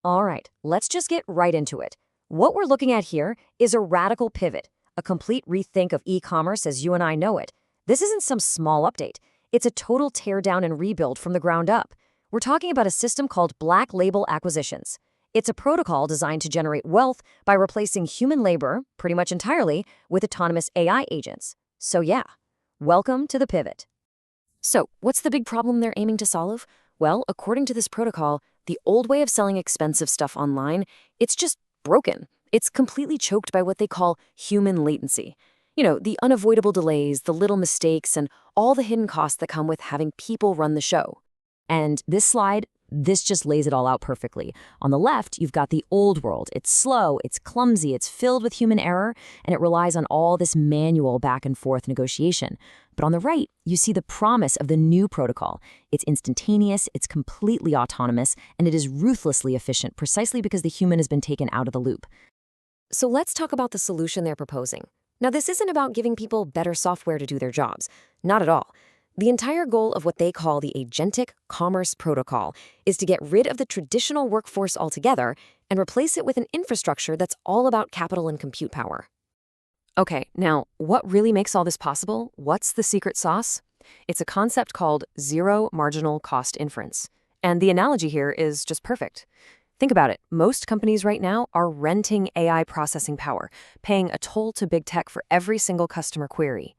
All right, let's just get right into it. What we're looking at here is a radical pivot, a complete rethink of e-commerce as you and I know it. This isn't some small update. It's a total teardown and rebuild from the ground up. We're talking about a system called Black Label Acquisitions. It's a protocol designed to generate wealth by replacing human labor, pretty much entirely, with autonomous AI agents. So yeah, welcome to the pivot. So, what's the big problem they're aiming to solve? Well, according to this protocol, the old way of selling expensive stuff online, it's just broken. It's completely choked by what they call human latency. You know, the unavoidable delays, the little mistakes, and all the hidden costs that come with having people run the show. And this just lays it all out perfectly. On the left, you've got the old world. It's slow, it's clumsy, it's filled with human error, and it relies on all this manual back and forth negotiation. But on the right, you see the promise of the new protocol. It's instantaneous, it's completely autonomous, and it is ruthlessly efficient precisely because the human has been taken out of the loop. So let's talk about the solution they're proposing. Now, this isn't about giving people better software to do their jobs. Not at all. The entire goal of what they call the Agentic Commerce Protocol is to get rid of the traditional workforce altogether and replace it with an infrastructure that's all about capital and compute power. Okay, now, what really makes all this possible? What's the secret sauce? It's a concept called zero marginal cost inference. And the analogy here is just perfect. Think about it. Most companies right now are renting AI processing power, paying a toll to big tech for every single customer query.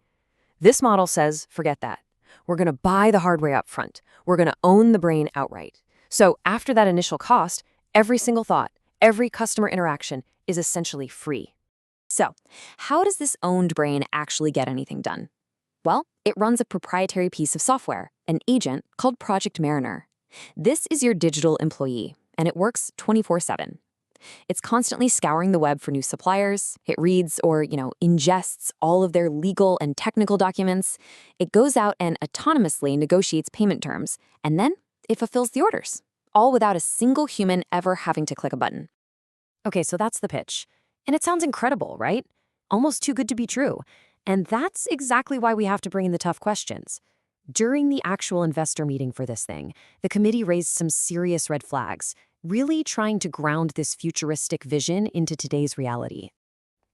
This model says, forget that. We're going to buy the hardware up front. We're going to own the brain outright. So after that initial cost, every single thought, every customer interaction is essentially free. So how does this owned brain actually get anything done? Well, it runs a proprietary piece of software, an agent called Project Mariner. This is your digital employee, and it works 24/7. It's constantly scouring the web for new suppliers. It reads or, ingests all of their legal and technical documents. It goes out and autonomously negotiates payment terms, and then it fulfills the orders, all without a single human ever having to click a button. Okay, so that's the pitch. And it sounds incredible, right? Almost too good to be true. And that's exactly why we have to bring in the tough questions. During the actual investor meeting for this thing, the committee raised some serious red flags, really trying to ground this futuristic vision into today's reality.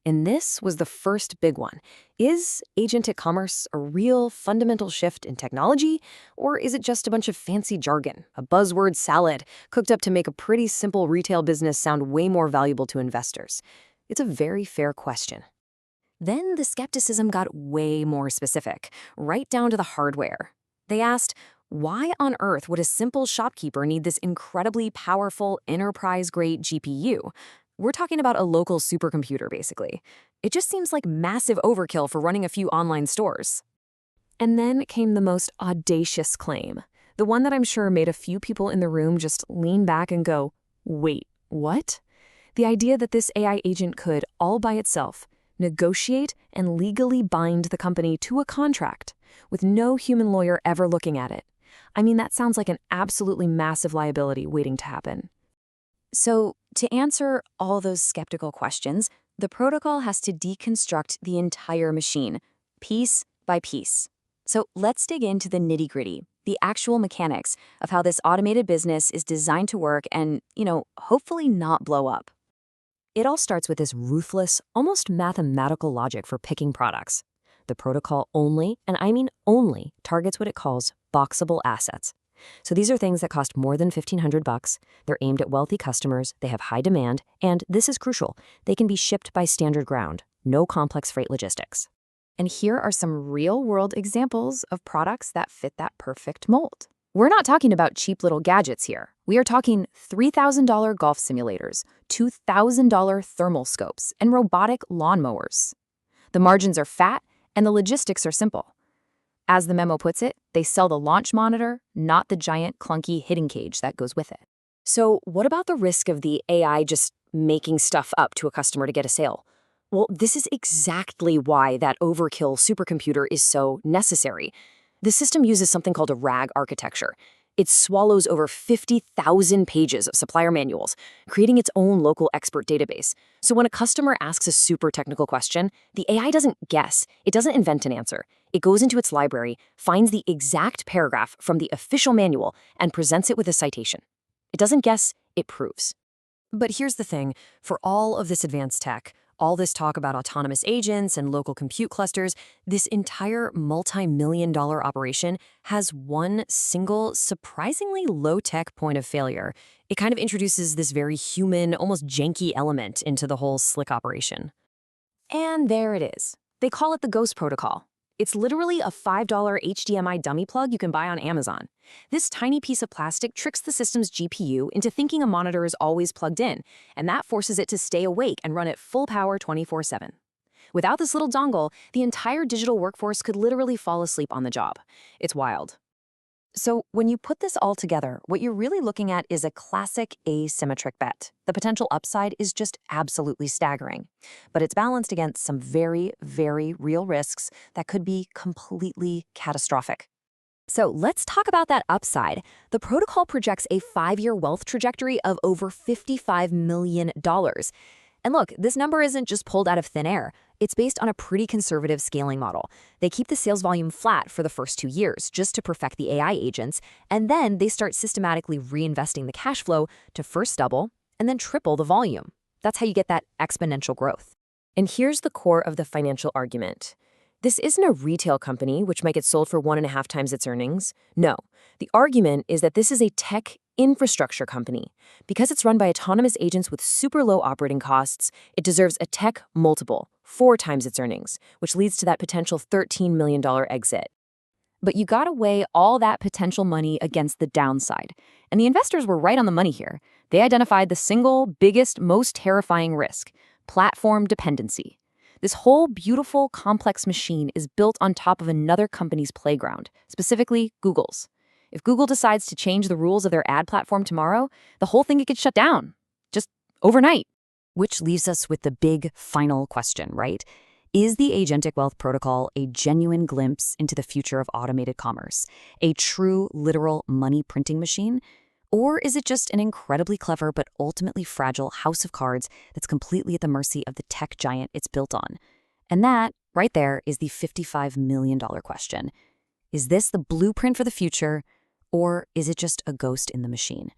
And this was the first big one. Is agentic commerce a real fundamental shift in technology, or is it just a bunch of fancy jargon, a buzzword salad cooked up to make a pretty simple retail business sound way more valuable to investors? It's a very fair question. Then the skepticism got way more specific, right down to the hardware. They asked, why on earth would a simple shopkeeper need this incredibly powerful enterprise-grade GPU? We're talking about a local supercomputer, basically. It just seems like massive overkill for running a few online stores. And then came the most audacious claim, the one that I'm sure made a few people in the room just lean back and go, wait, what? The idea that this AI agent could, all by itself, negotiate and legally bind the company to a contract with no human lawyer ever looking at it. I mean, that sounds like an absolutely massive liability waiting to happen. So, to answer all those skeptical questions, the protocol has to deconstruct the entire machine, piece by piece. So let's dig into the nitty-gritty, the actual mechanics of how this automated business is designed to work and, hopefully not blow up. It all starts with this ruthless, almost mathematical logic for picking products. The protocol only, and I mean only, targets what it calls boxable assets. So these are things that cost more than $1,500. They're aimed at wealthy customers, they have high demand, and this is crucial, they can be shipped by standard ground, no complex freight logistics. And here are some real-world examples of products that fit that perfect mold. We're not talking about cheap little gadgets here. We are talking $3,000 golf simulators, $2,000 thermal scopes, and robotic lawnmowers. The margins are fat, and the logistics are simple. As the memo puts it, they sell the launch monitor, not the giant, clunky hitting cage that goes with it. So what about the risk of the AI just making stuff up to a customer to get a sale? Well, this is exactly why that overkill supercomputer is so necessary. The system uses something called a RAG architecture. It swallows over 50,000 pages of supplier manuals, creating its own local expert database. So when a customer asks a super technical question, the AI doesn't guess. It doesn't invent an answer. It goes into its library, finds the exact paragraph from the official manual, and presents it with a citation. It doesn't guess, it proves. But here's the thing, for all of this advanced tech, all this talk about autonomous agents and local compute clusters, this entire multi-million-dollar operation has one single, surprisingly low-tech point of failure. It kind of introduces this very human, almost janky element into the whole slick operation. And there it is. They call it the Ghost Protocol. It's literally a $5 HDMI dummy plug you can buy on Amazon. This tiny piece of plastic tricks the system's GPU into thinking a monitor is always plugged in, and that forces it to stay awake and run at full power 24/7. Without this little dongle, the entire digital workforce could literally fall asleep on the job. It's wild. So when you put this all together, what you're really looking at is a classic asymmetric bet. The potential upside is just absolutely staggering. But it's balanced against some very, very real risks that could be completely catastrophic. So let's talk about that upside. The protocol projects a 5-year wealth trajectory of over $55 million. And look, this number isn't just pulled out of thin air. It's based on a pretty conservative scaling model. They keep the sales volume flat for the first 2 years just to perfect the AI agents, and then they start systematically reinvesting the cash flow to first double and then triple the volume. That's how you get that exponential growth. And here's the core of the financial argument. This isn't a retail company which might get sold for 1.5 times its earnings. No, the argument is that this is a tech infrastructure company. Because it's run by autonomous agents with super low operating costs, it deserves a tech multiple, 4 times its earnings, which leads to that potential $13 million exit. But you gotta weigh all that potential money against the downside. And the investors were right on the money here. They identified the single biggest, most terrifying risk: platform dependency. This whole beautiful, complex machine is built on top of another company's playground, specifically Google's. If Google decides to change the rules of their ad platform tomorrow, the whole thing could get shut down, just overnight. Which leaves us with the big final question, right? Is the Agentic Wealth Protocol a genuine glimpse into the future of automated commerce, a true, literal money printing machine? Or is it just an incredibly clever but ultimately fragile house of cards that's completely at the mercy of the tech giant it's built on? And that, right there, is the $55 million question. Is this the blueprint for the future, or is it just a ghost in the machine?